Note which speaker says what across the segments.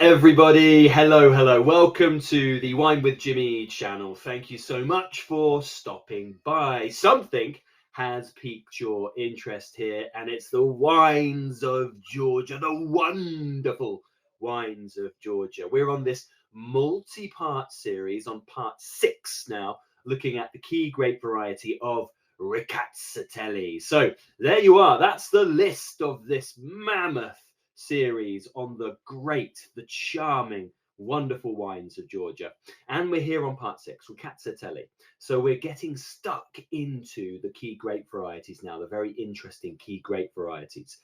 Speaker 1: everybody, hello, welcome to the Wine with Jimmy channel. Thank you so much for stopping by. Something has piqued your interest here, and it's the wines of Georgia, the wonderful wines of Georgia. We're on this multi-part series on part 6 now, looking at the key grape variety of Rkatsiteli. So there you are, that's the list of this mammoth series on the great, the charming, wonderful wines of Georgia. And we're here on part 6, Rkatsiteli. So we're getting stuck into the key grape varieties now, the very interesting key grape varieties.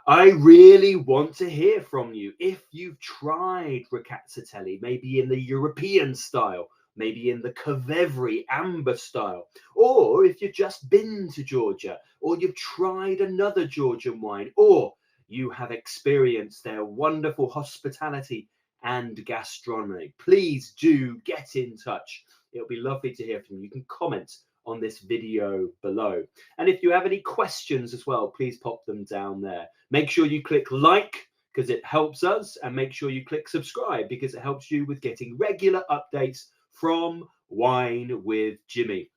Speaker 1: I really want to hear from you if you've tried Rkatsiteli, maybe in the European style, maybe in the Kvevrey amber style, or if you've just been to Georgia, or you've tried another Georgian wine, or you have experienced their wonderful hospitality and gastronomy. Please do get in touch. It'll be lovely to hear from you. You can comment on this video below. And if you have any questions as well, please pop them down there. Make sure you click like because it helps us, and make sure you click subscribe because it helps you with getting regular updates from Wine with Jimmy.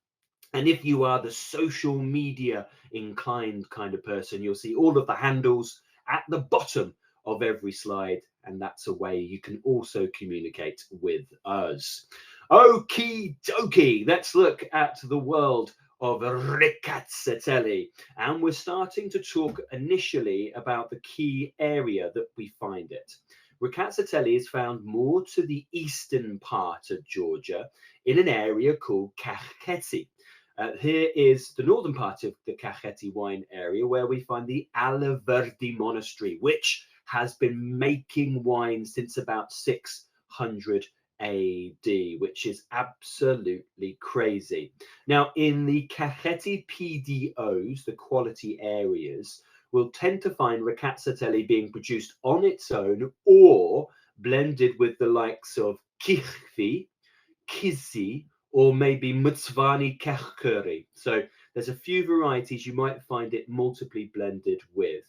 Speaker 1: And if you are the social media inclined kind of person, you'll see all of the handles at the bottom of every slide, and that's a way you can also communicate with us. Okie dokie, let's look at the world of Rkatsiteli, and we're starting to talk initially about the key area that we find it. Rkatsiteli is found more to the eastern part of Georgia in an area called Kakheti. Here is the northern part of the Kakheti wine area, where we find the Alaverdi Monastery, which has been making wine since about 600 AD, which is absolutely crazy. Now, in the Kakheti PDOs, the quality areas, we'll tend to find Rkatsiteli being produced on its own or blended with the likes of Kikhvi, Kizi, or maybe Mutsvani Kehkuri. So there's a few varieties you might find it multiply blended with.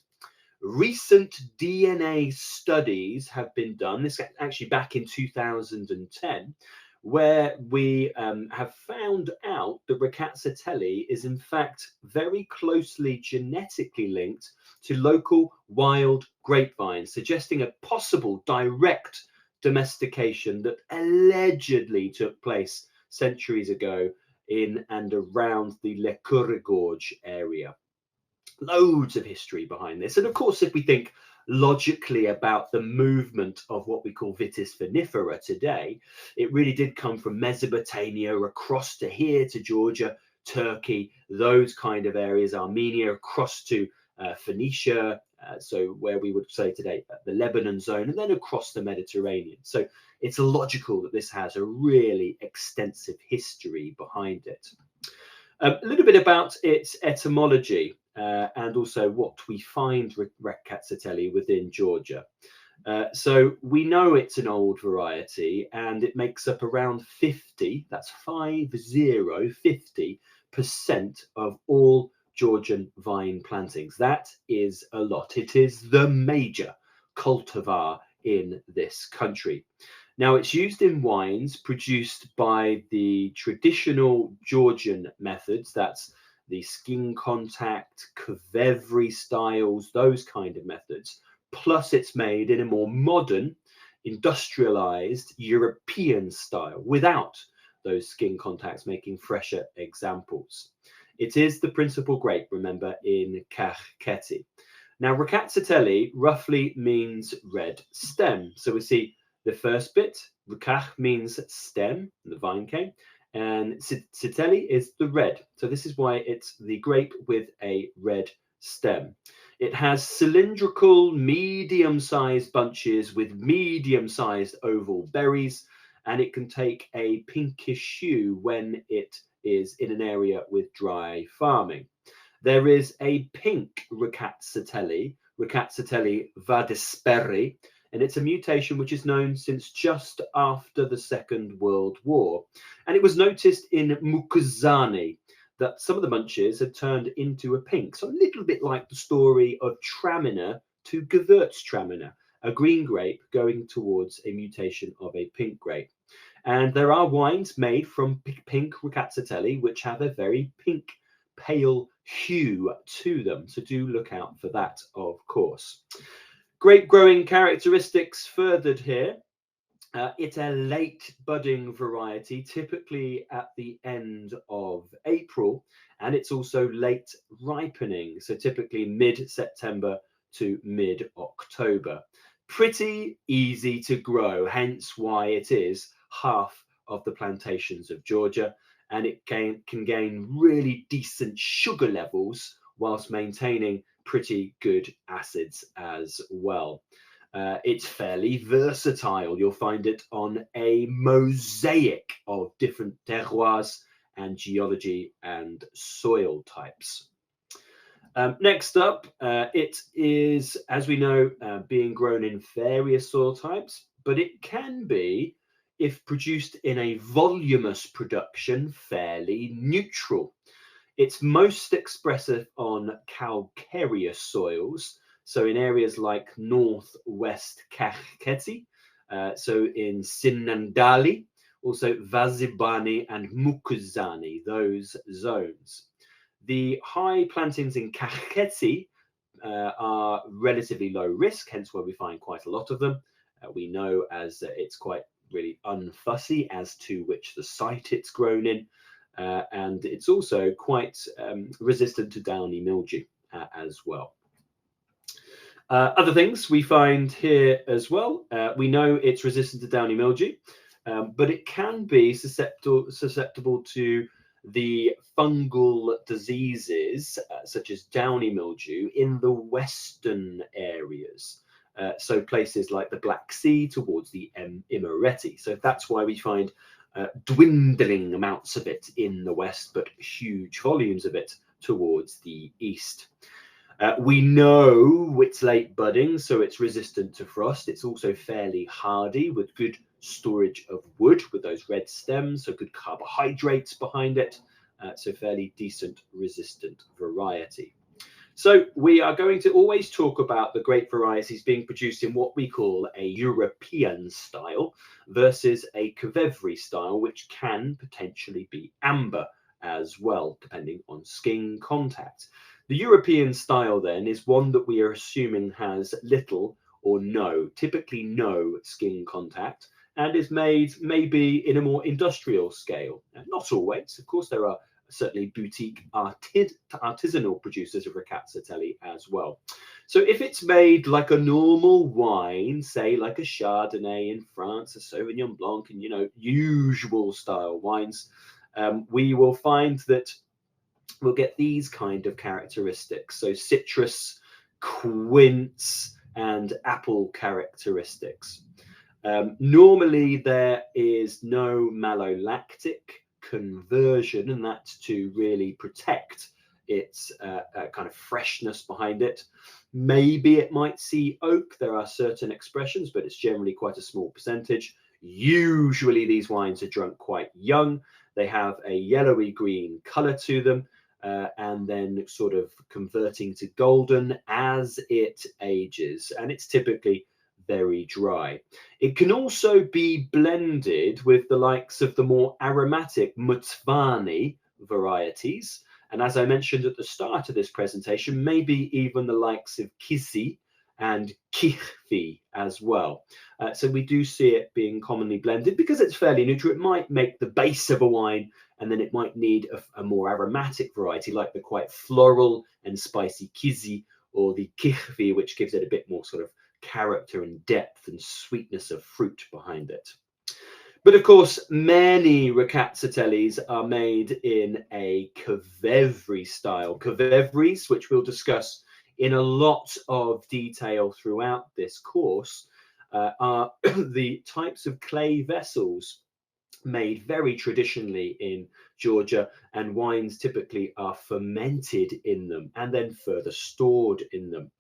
Speaker 1: Recent DNA studies have been done, this actually back in 2010, where we have found out that Rkatsiteli is in fact very closely genetically linked to local wild grapevines, suggesting a possible direct domestication that allegedly took place centuries ago in and around the Le Gorge area. Loads of history behind this. And of course, if we think logically about the movement of what we call Vitis vinifera today, it really did come from Mesopotamia across to here to Georgia, Turkey, those kind of areas, Armenia, across to Phoenicia, so where we would say today the Lebanon zone, and then across the Mediterranean. So it's logical that this has a really extensive history behind it. A little bit about its etymology and also what we find Rkatsiteli within Georgia. So we know it's an old variety, and it makes up around 50, that's 50% of all Georgian vine plantings. That is a lot. It is the major cultivar in this country. Now, it's used in wines produced by the traditional Georgian methods. That's the skin contact, Kvevrey styles, those kind of methods. Plus, it's made in a more modern, industrialized European style without those skin contacts, making fresher examples. It is the principal grape, remember, in Kakheti. Now, Rkatsiteli roughly means red stem. So we see the first bit, Rkach means stem, the vine cane, and Tsiteli is the red. So this is why it's the grape with a red stem. It has cylindrical, medium-sized bunches with medium-sized oval berries, and it can take a pinkish hue when it is in an area with dry farming. There is a pink Rkatsiteli, Rkatsiteli Vadisperi, and it's a mutation which is known since just after the Second World War. And it was noticed in Mukuzani that some of the bunches had turned into a pink, so a little bit like the story of Traminer to Gewürztraminer. a green grape going towards a mutation of a pink grape. And there are wines made from pink Rkatsiteli which have a very pink, pale hue to them. So do look out for that, of course. Grape growing characteristics furthered here. It's a late budding variety, typically at the end of April, and it's also late ripening, so typically mid-September to mid-October. Pretty easy to grow, hence why it is half of the plantations of Georgia, and it can gain really decent sugar levels whilst maintaining pretty good acids as well. It's fairly versatile. You'll find it on a mosaic of different terroirs and geology and soil types. Next up, it is, as we know, being grown in various soil types, but it can be, if produced in a voluminous production, fairly neutral. It's most expressive on calcareous soils, so in areas like northwest Kakheti, so in Sinandali, also Vazibani and Mukuzani, those zones. The high plantings in Kakheti are relatively low risk, hence why we find quite a lot of them. We know as it's quite really unfussy as to which the site it's grown in. And it's also quite resistant to downy mildew as well. Other things we find here as well, we know it's resistant to downy mildew, but it can be susceptible to the fungal diseases such as downy mildew in the western areas. So places like the Black Sea towards the Imereti. So that's why we find dwindling amounts of it in the west, but huge volumes of it towards the east. We know it's late budding, so it's resistant to frost. It's also fairly hardy with good storage of wood with those red stems, so good carbohydrates behind it. So fairly decent resistant variety. So we are going to always talk about the grape varieties being produced in what we call a European style versus a Kvevrey style, which can potentially be amber as well, depending on skin contact. The European style then is one that we are assuming has little or no, typically no skin contact, and is made maybe in a more industrial scale. Not always, of course, there are certainly boutique artisanal producers of Rkatsiteli as well. So if it's made like a normal wine, say like a Chardonnay in France, a Sauvignon Blanc, and usual style wines, we will find that we'll get these kind of characteristics. So citrus, quince, and apple characteristics. Normally there is no malolactic conversion, and that's to really protect its kind of freshness behind it. Maybe it might see oak. There are certain expressions, but it's generally quite a small percentage. Usually these wines are drunk quite young. They have a yellowy green color to them, and then sort of converting to golden as it ages, and it's typically very dry. It can also be blended with the likes of the more aromatic Mutfani varieties, and as I mentioned at the start of this presentation, maybe even the likes of Kisi and Kikhvi as well. So we do see it being commonly blended because it's fairly neutral. It might make the base of a wine, and then it might need a more aromatic variety like the quite floral and spicy Kisi or the Kikhvi, which gives it a bit more sort of character and depth and sweetness of fruit behind it. But of course, many Rkatsitelis are made in a Kvevrey style. Kvevreys, which we'll discuss in a lot of detail throughout this course, are the types of clay vessels made very traditionally in Georgia, and wines typically are fermented in them and then further stored in them.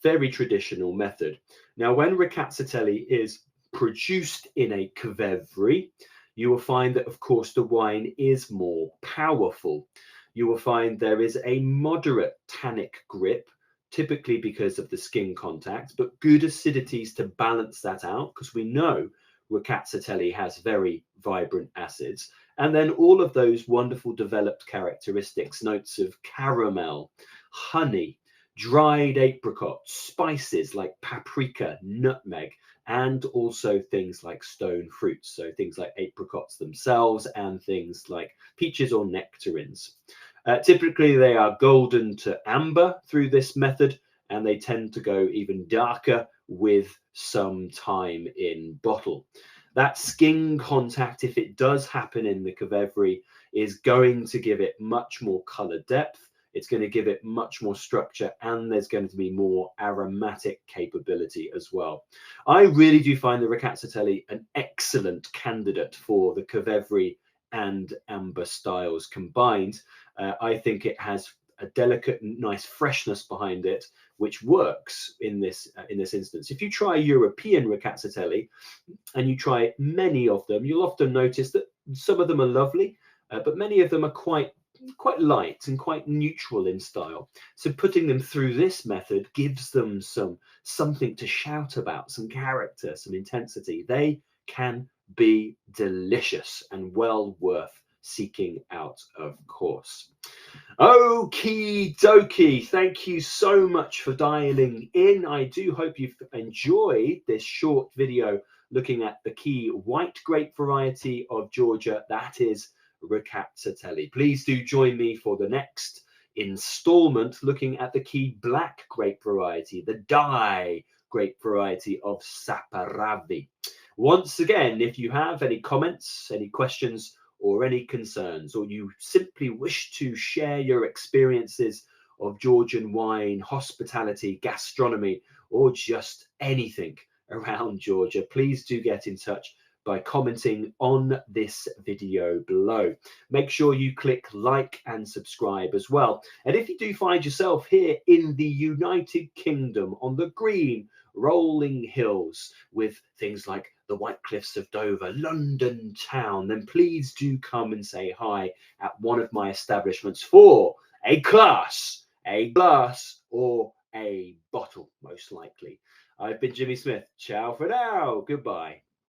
Speaker 1: Very traditional method. Now, when Rkatsiteli is produced in a Kvevrey, you will find that, of course, the wine is more powerful. You will find there is a moderate tannic grip typically because of the skin contact, but good acidities to balance that out, because we know Rakatsiteli has very vibrant acids. And then all of those wonderful developed characteristics, notes of caramel, honey, dried apricots, spices like paprika, nutmeg, and also things like stone fruits, so things like apricots themselves and things like peaches or nectarines. Typically, they are golden to amber through this method, and they tend to go even darker with some time in bottle. That skin contact, if it does happen in the Kvevrey, is going to give it much more color depth. It's going to give it much more structure, and there's going to be more aromatic capability as well. I really do find the Rakatsiteli an excellent candidate for the Kvevrey and amber styles combined. I think it has a delicate, nice freshness behind it, which works in this instance. If you try European Rakatsiteli and you try many of them, you'll often notice that some of them are lovely, but many of them are quite light and quite neutral in style. So putting them through this method gives them something to shout about, some character, some intensity. They can be delicious and well worth seeking out, of course. Okie dokie. Thank you so much for dialing in. I do hope you've enjoyed this short video looking at the key white grape variety of Georgia, that is Rakatsiteli. Please do join me for the next installment looking at the key black grape variety, the Dye grape variety of Saperavi. Once again, if you have any comments, any questions, or any concerns, or you simply wish to share your experiences of Georgian wine, hospitality, gastronomy, or just anything around Georgia, please do get in touch by commenting on this video below. Make sure you click like and subscribe as well. And if you do find yourself here in the United Kingdom on the green rolling hills with things like the White Cliffs of Dover, London town, then please do come and say hi at one of my establishments for a glass, or a bottle, most likely. I've been Jimmy Smith. Ciao for now. Goodbye.